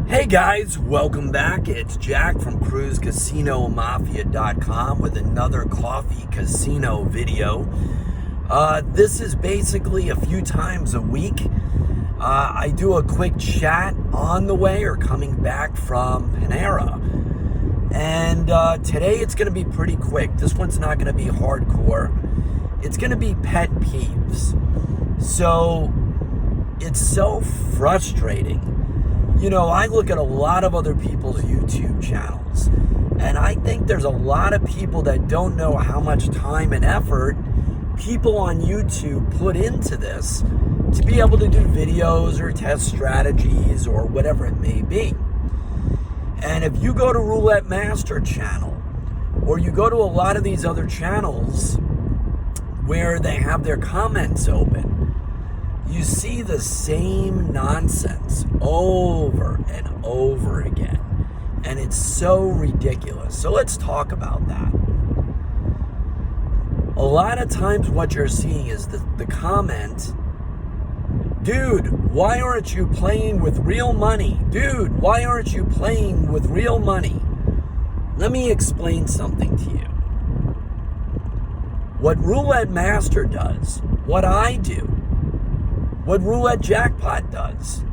Hey guys, welcome back. It's Jack from CruiseCasinoMafia.com with another coffee casino video. This is basically a few times a week. I do a quick chat on the way or coming back from Panera. And today it's going to be pretty quick. This one's not going to be hardcore. It's going to be pet peeves. So it's so frustrating. You know, I look at a lot of other people's YouTube channels, and I think there's a lot of people that don't know how much time and effort people on YouTube put into this to be able to do videos or test strategies or whatever it may be. And if you go to Roulette Master channel, or you go to a lot of these other channels where they have their comments open, you see the same nonsense over and over again. And it's so ridiculous. So let's talk about that. A lot of times what you're seeing is the comment, dude, why aren't you playing with real money? Dude, why aren't you playing with real money? Let me explain something to you. What Roulette Master does, what I do, what Roulette Jackpot does,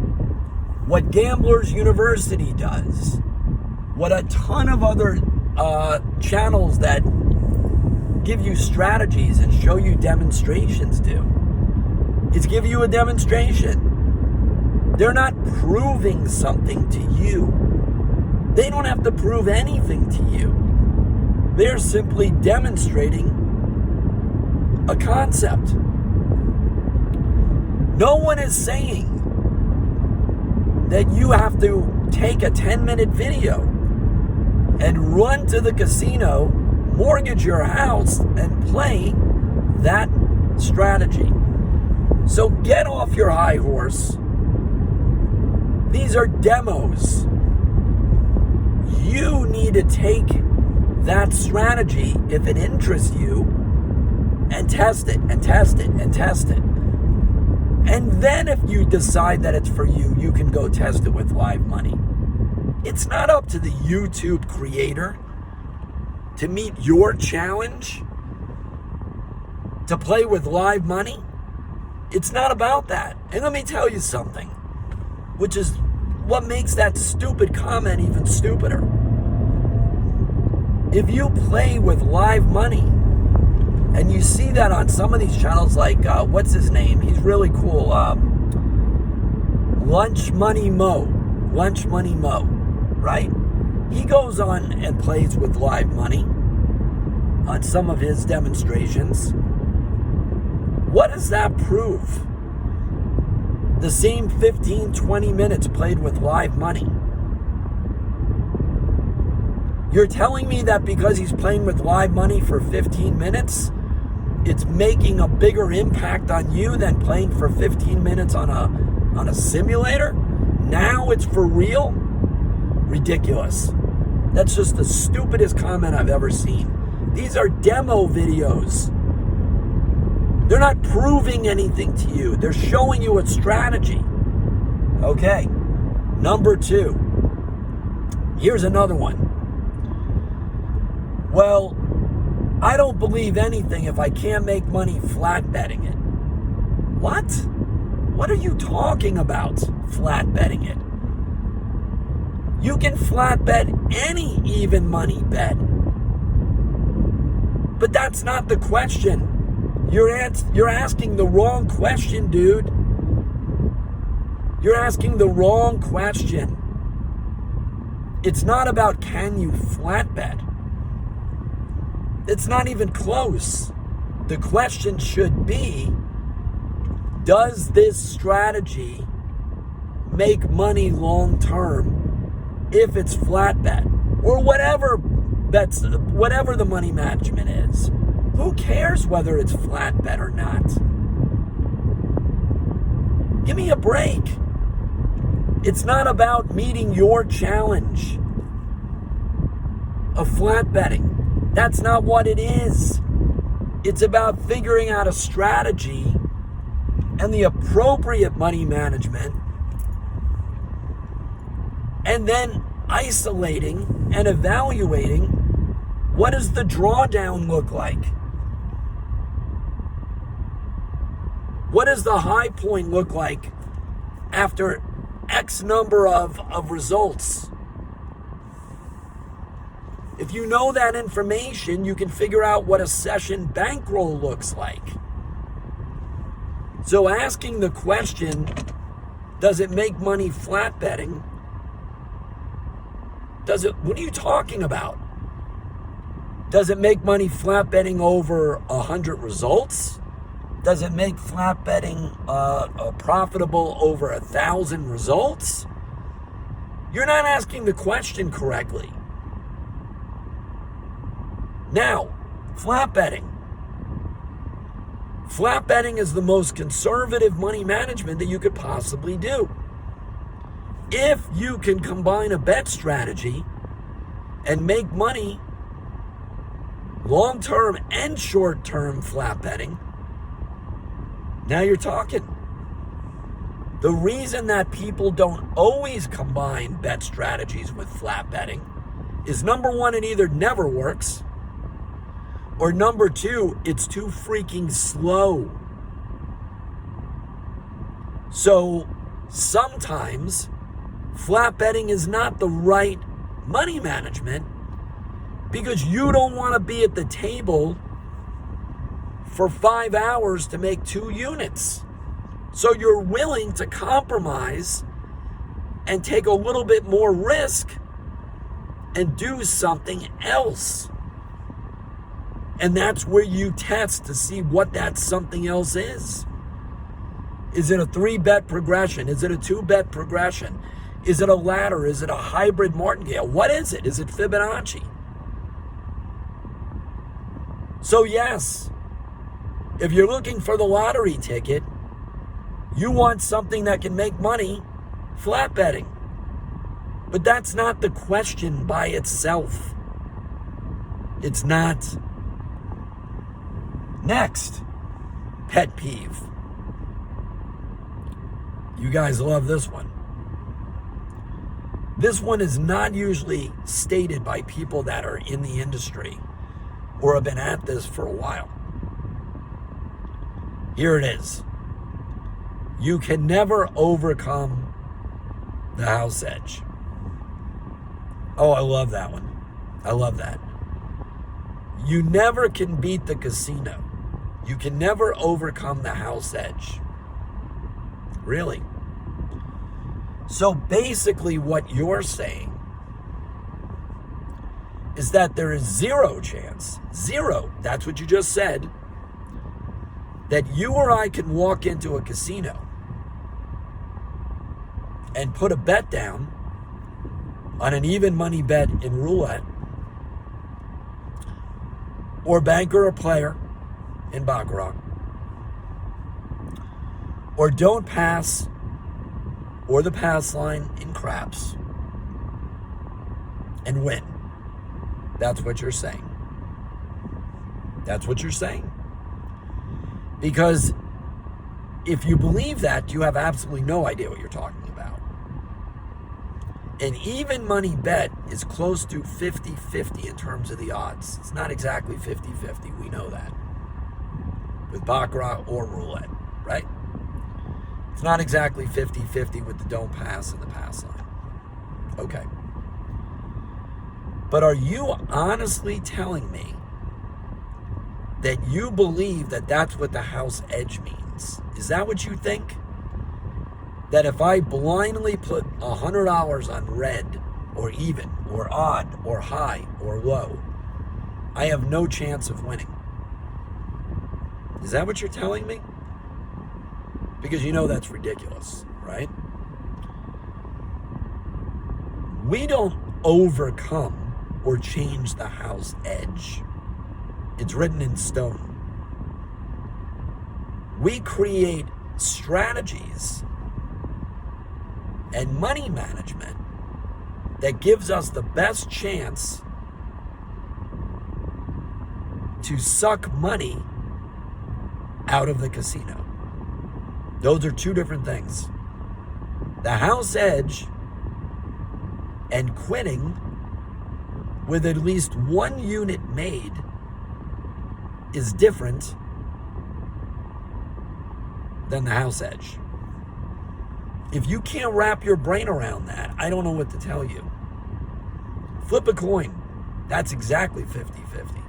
what Gamblers University does, what a ton of other channels that give you strategies and show you demonstrations do, is give you a demonstration. They're not proving something to you. They don't have to prove anything to you. They're simply demonstrating a concept. No one is saying that you have to take a 10-minute video and run to the casino, mortgage your house, and play that strategy. So get off your high horse. These are demos. You need to take that strategy, if it interests you, and test it, and test it, and test it. And then if you decide that it's for you, you can go test it with live money. It's not up to the YouTube creator to meet your challenge to play with live money. It's not about that. And let me tell you something, which is what makes that stupid comment even stupider. If you play with live money, and you see that on some of these channels, like, what's his name? He's really cool. Lunch Money Mo, right? He goes on and plays with live money on some of his demonstrations. What does that prove? The same 15, 20 minutes played with live money. You're telling me that because he's playing with live money for 15 minutes, it's making a bigger impact on you than playing for 15 minutes on a simulator? Now it's for real? Ridiculous. That's just the stupidest comment I've ever seen. These are demo videos. They're not proving anything to you. They're showing you a strategy. Okay, number 2. Here's another one. Well, I don't believe anything if I can't make money flat betting it. What? What are you talking about, flat betting it? You can flat bet any even money bet. But that's not the question. You're asking the wrong question, dude. You're asking the wrong question. It's not about can you flat bet. It's not even close. The question should be, does this strategy make money long term if it's flat bet? Or whatever the money management is. Who cares whether it's flat bet or not? Give me a break. It's not about meeting your challenge of flat betting. That's not what it is. It's about figuring out a strategy and the appropriate money management and then isolating and evaluating what does the drawdown look like? What does the high point look like after X number of results? If you know that information, you can figure out what a session bankroll looks like. So asking the question, does it make money flat betting? What are you talking about? Does it make money flat betting over 100 results? Does it make flat betting profitable over 1,000 results? You're not asking the question correctly. Now, flat betting. Flat betting is the most conservative money management that you could possibly do. If you can combine a bet strategy and make money long-term and short-term flat betting, now you're talking. The reason that people don't always combine bet strategies with flat betting is, number one, it either never works, or number two, it's too freaking slow. So sometimes flat betting is not the right money management because you don't want to be at the table for 5 hours to make 2 units. So you're willing to compromise and take a little bit more risk and do something else. And that's where you test to see what that something else is. Is it a 3-bet progression? Is it a 2-bet progression? Is it a ladder? Is it a hybrid martingale? What is it? Is it Fibonacci? So yes, if you're looking for the lottery ticket, you want something that can make money flat betting. But that's not the question by itself. It's not. Next, pet peeve. You guys love this one. This one is not usually stated by people that are in the industry or have been at this for a while. Here it is. You can never overcome the house edge. Oh, I love that one. I love that. You never can beat the casino. You can never overcome the house edge. Really? So basically what you're saying is that there is zero chance, that's what you just said, that you or I can walk into a casino and put a bet down on an even money bet in roulette, or banker or player in baccarat, or don't pass, or the pass line in craps, and win. That's what you're saying. That's what you're saying. Because if you believe that, you have absolutely no idea what you're talking about. An even money bet is close to 50-50 in terms of the odds. It's not exactly 50-50, we know that, with baccarat or roulette, right? It's not exactly 50-50 with the don't pass and the pass line. Okay. But are you honestly telling me that you believe that that's what the house edge means? Is that what you think? That if I blindly put $100 on red, or even, or odd, or high, or low, I have no chance of winning? Is that what you're telling me? Because you know that's ridiculous, right? We don't overcome or change the house edge. It's written in stone. We create strategies and money management that gives us the best chance to suck money out of the casino. Those are two different things. The house edge and quitting with at least one unit made is different than the house edge. If you can't wrap your brain around that, I don't know what to tell you. Flip a coin. That's exactly 50-50.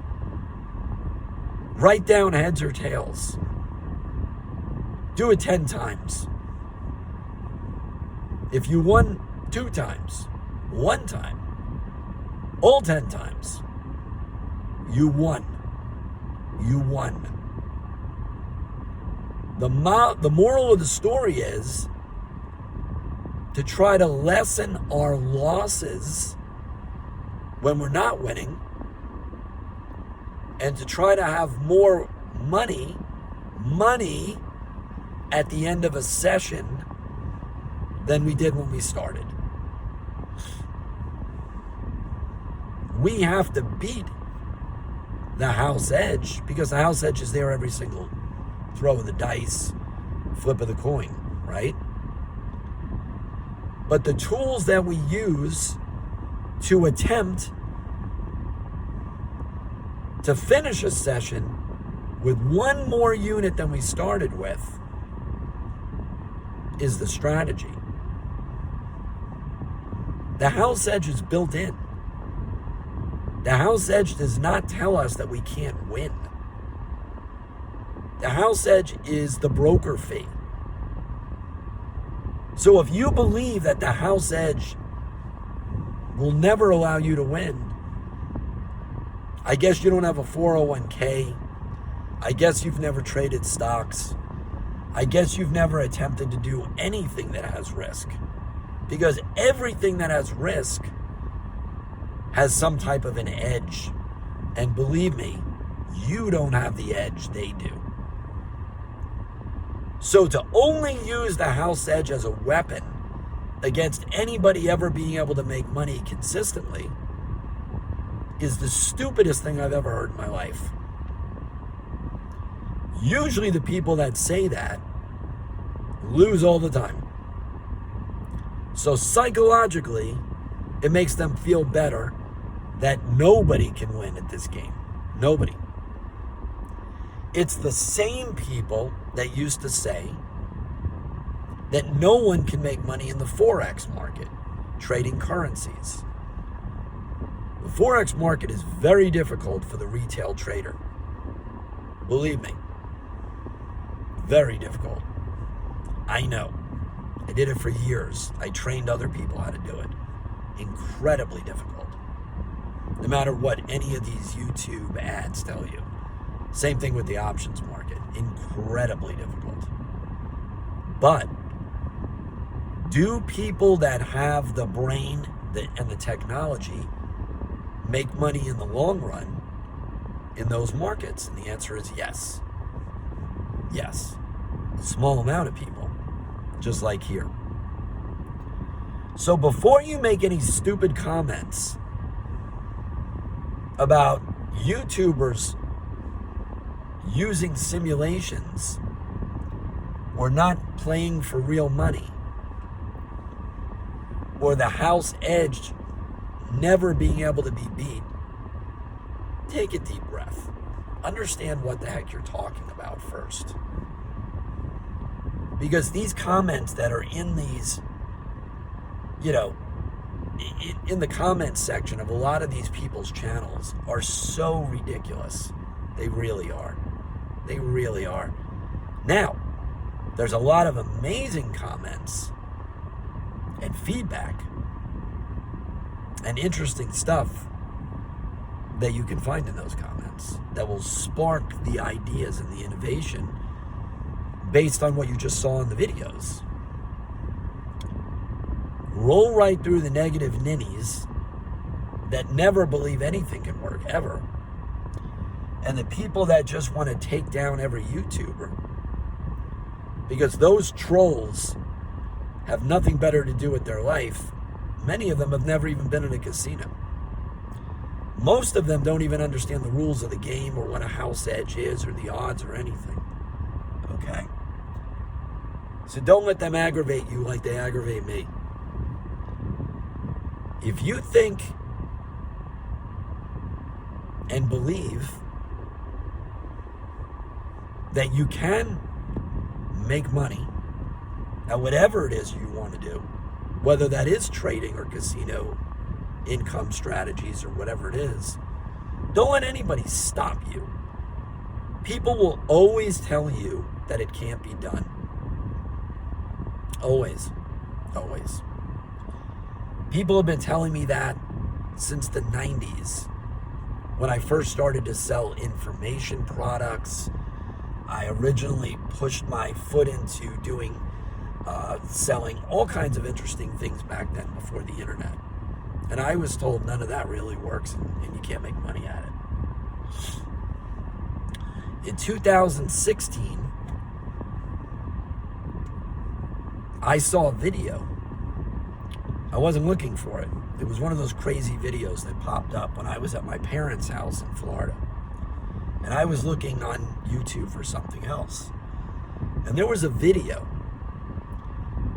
Write down heads or tails. Do it 10 times. If you won 2 times, 1 time, all 10 times, you won. You won. The moral of the story is to try to lessen our losses when we're not winning, and to try to have more money at the end of a session than we did when we started. We have to beat the house edge because the house edge is there every single throw of the dice, flip of the coin, right? But the tools that we use to attempt to finish a session with one more unit than we started with is the strategy. The house edge is built in. The house edge does not tell us that we can't win. The house edge is the broker fee. So if you believe that the house edge will never allow you to win, I guess you don't have a 401k. I guess you've never traded stocks. I guess you've never attempted to do anything that has risk. Because everything that has risk has some type of an edge. And believe me, you don't have the edge, they do. So to only use the house edge as a weapon against anybody ever being able to make money consistently is the stupidest thing I've ever heard in my life. Usually the people that say that lose all the time. So psychologically, it makes them feel better that nobody can win at this game. Nobody. It's the same people that used to say that no one can make money in the Forex market, trading currencies. The Forex market is very difficult for the retail trader. Believe me, very difficult. I know. I did it for years. I trained other people how to do it. Incredibly difficult. No matter what any of these YouTube ads tell you. Same thing with the options market. Incredibly difficult. But do people that have the brain and the technology make money in the long run in those markets? And the answer is yes. Yes. A small amount of people, just like here. So before you make any stupid comments about YouTubers using simulations or not playing for real money, or the house edge never being able to be beat, take a deep breath. Understand what the heck you're talking about first. Because these comments that are in these, in the comments section of a lot of these people's channels are so ridiculous. They really are. They really are. Now, there's a lot of amazing comments and feedback and interesting stuff that you can find in those comments that will spark the ideas and the innovation based on what you just saw in the videos. Roll right through the negative ninnies that never believe anything can work, ever. And the people that just want to take down every YouTuber. Because those trolls have nothing better to do with their life. Many of them have never even been in a casino. Most of them don't even understand the rules of the game or what a house edge is or the odds or anything. Okay? So don't let them aggravate you like they aggravate me. If you think and believe that you can make money at whatever it is you want to do, whether that is trading or casino income strategies or whatever it is, don't let anybody stop you. People will always tell you that it can't be done. Always. Always. People have been telling me that since the 90s. When I first started to sell information products, I originally pushed my foot into doing selling all kinds of interesting things back then before the internet. And I was told none of that really works and you can't make money at it. In 2016, I saw a video. I wasn't looking for it. It was one of those crazy videos that popped up when I was at my parents' house in Florida. And I was looking on YouTube for something else. And there was a video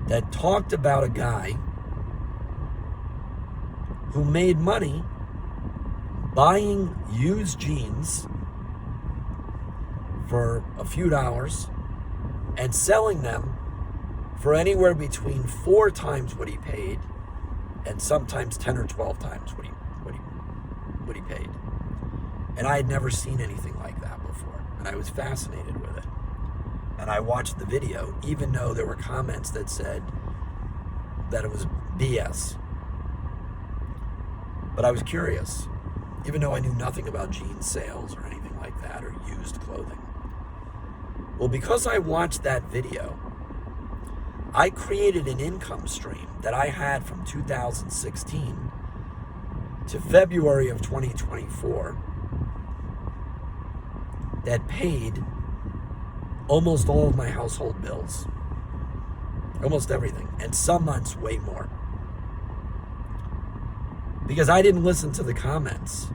that talked about a guy who made money buying used jeans for a few dollars and selling them for anywhere between 4 times what he paid and sometimes 10 or 12 times what he paid. And I had never seen anything like that before, and I was fascinated with it. And I watched the video, even though there were comments that said that it was BS. But I was curious, even though I knew nothing about jeans sales or anything like that, or used clothing. Well, because I watched that video, I created an income stream that I had from 2016 to February of 2024 that paid almost all of my household bills. Almost everything. And some months way more. Because I didn't listen to the comments.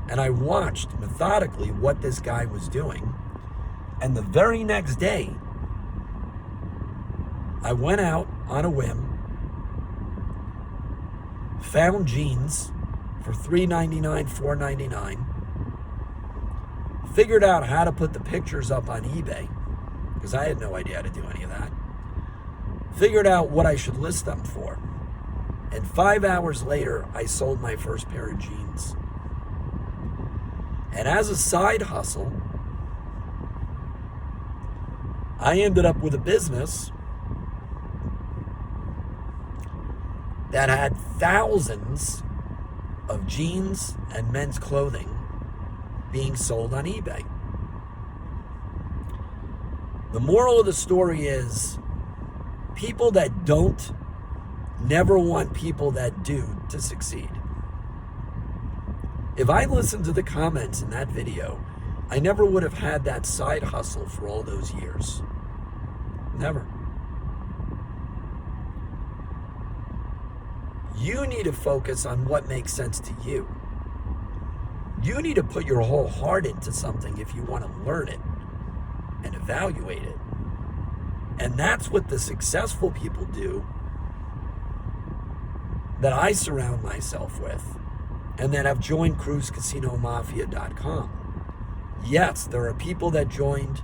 And I watched methodically what this guy was doing. And the very next day, I went out on a whim, found jeans for $3.99, $4.99, figured out how to put the pictures up on eBay, because I had no idea how to do any of that, figured out what I should list them for, and 5 hours later, I sold my first pair of jeans. And as a side hustle, I ended up with a business that had thousands of jeans and men's clothing being sold on eBay. The moral of the story is people that don't never want people that do to succeed. If I listened to the comments in that video, I never would have had that side hustle for all those years. Never. You need to focus on what makes sense to you. You need to put your whole heart into something if you want to learn it and evaluate it. And that's what the successful people do that I surround myself with and that have joined cruisecasinomafia.com. Yes, there are people that joined.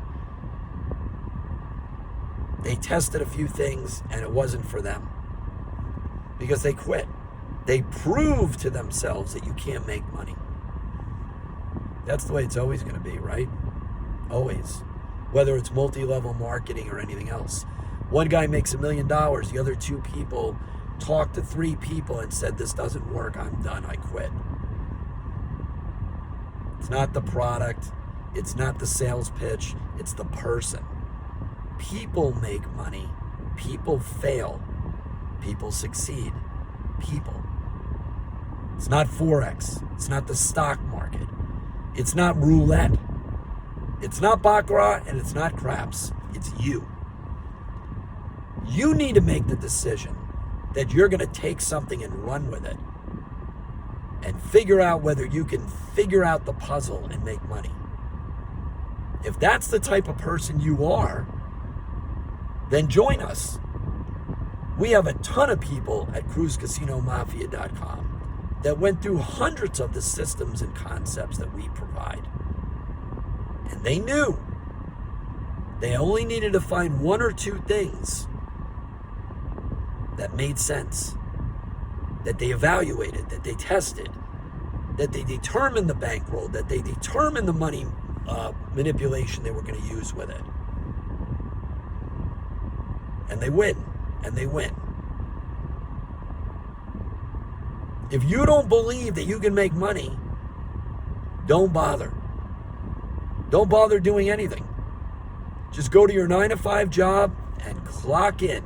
They tested a few things and it wasn't for them because they quit. They proved to themselves that you can't make money. That's the way it's always going to be, right? Always. Whether it's multi-level marketing or anything else. One guy makes $1 million. The other 2 people talked to 3 people and said, this doesn't work. I'm done. I quit. It's not the product. It's not the sales pitch. It's the person. People make money. People fail. People succeed. People. It's not Forex. It's not the stock market. It's not roulette. It's not baccarat and it's not craps. It's you. You need to make the decision that you're going to take something and run with it and figure out whether you can figure out the puzzle and make money. If that's the type of person you are, then join us. We have a ton of people at cruisecasinomafia.com that went through hundreds of the systems and concepts that we provide. And they knew they only needed to find one or two things that made sense, that they evaluated, that they tested, that they determined the bankroll, that they determined the money manipulation they were going to use with it. And they win, and they win. If you don't believe that you can make money, don't bother. Don't bother doing anything. Just go to your 9-to-5 job and clock in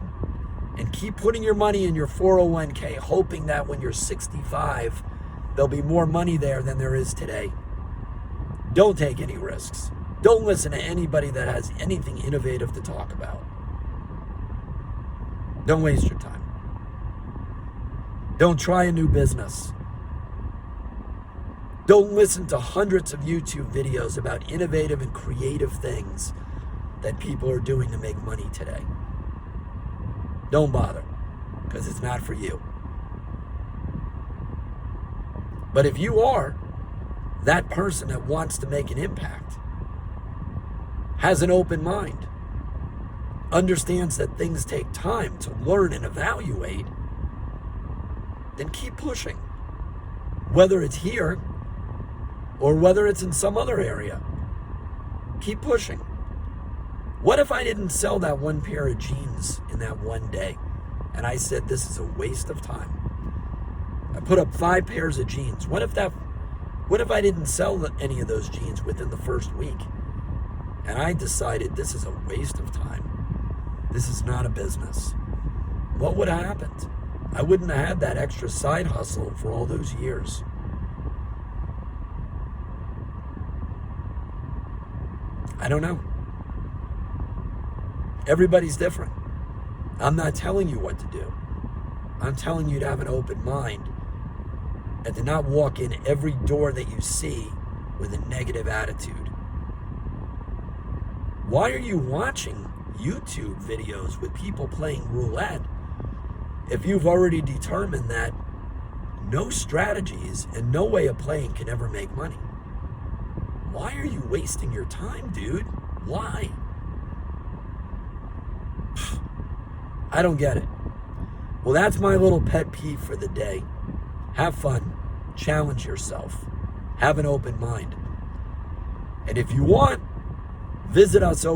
and keep putting your money in your 401k, hoping that when you're 65, there'll be more money there than there is today. Don't take any risks. Don't listen to anybody that has anything innovative to talk about. Don't waste your time. Don't try a new business. Don't listen to hundreds of YouTube videos about innovative and creative things that people are doing to make money today. Don't bother, because it's not for you. But if you are that person that wants to make an impact, has an open mind, understands that things take time to learn and evaluate, then keep pushing. Whether it's here or whether it's in some other area, keep pushing. What if I didn't sell that one pair of jeans in that one day? And I said, this is a waste of time. I put up 5 pairs of jeans. What if I didn't sell any of those jeans within the first week? And I decided this is a waste of time. This is not a business. What would have happened? I wouldn't have had that extra side hustle for all those years. I don't know. Everybody's different. I'm not telling you what to do. I'm telling you to have an open mind and to not walk in every door that you see with a negative attitude. Why are you watching YouTube videos with people playing roulette if you've already determined that no strategies and no way of playing can ever make money? Why are you wasting your time, dude? Why? I don't get it. Well, that's my little pet peeve for the day. Have fun. Challenge yourself. Have an open mind. And if you want, visit us over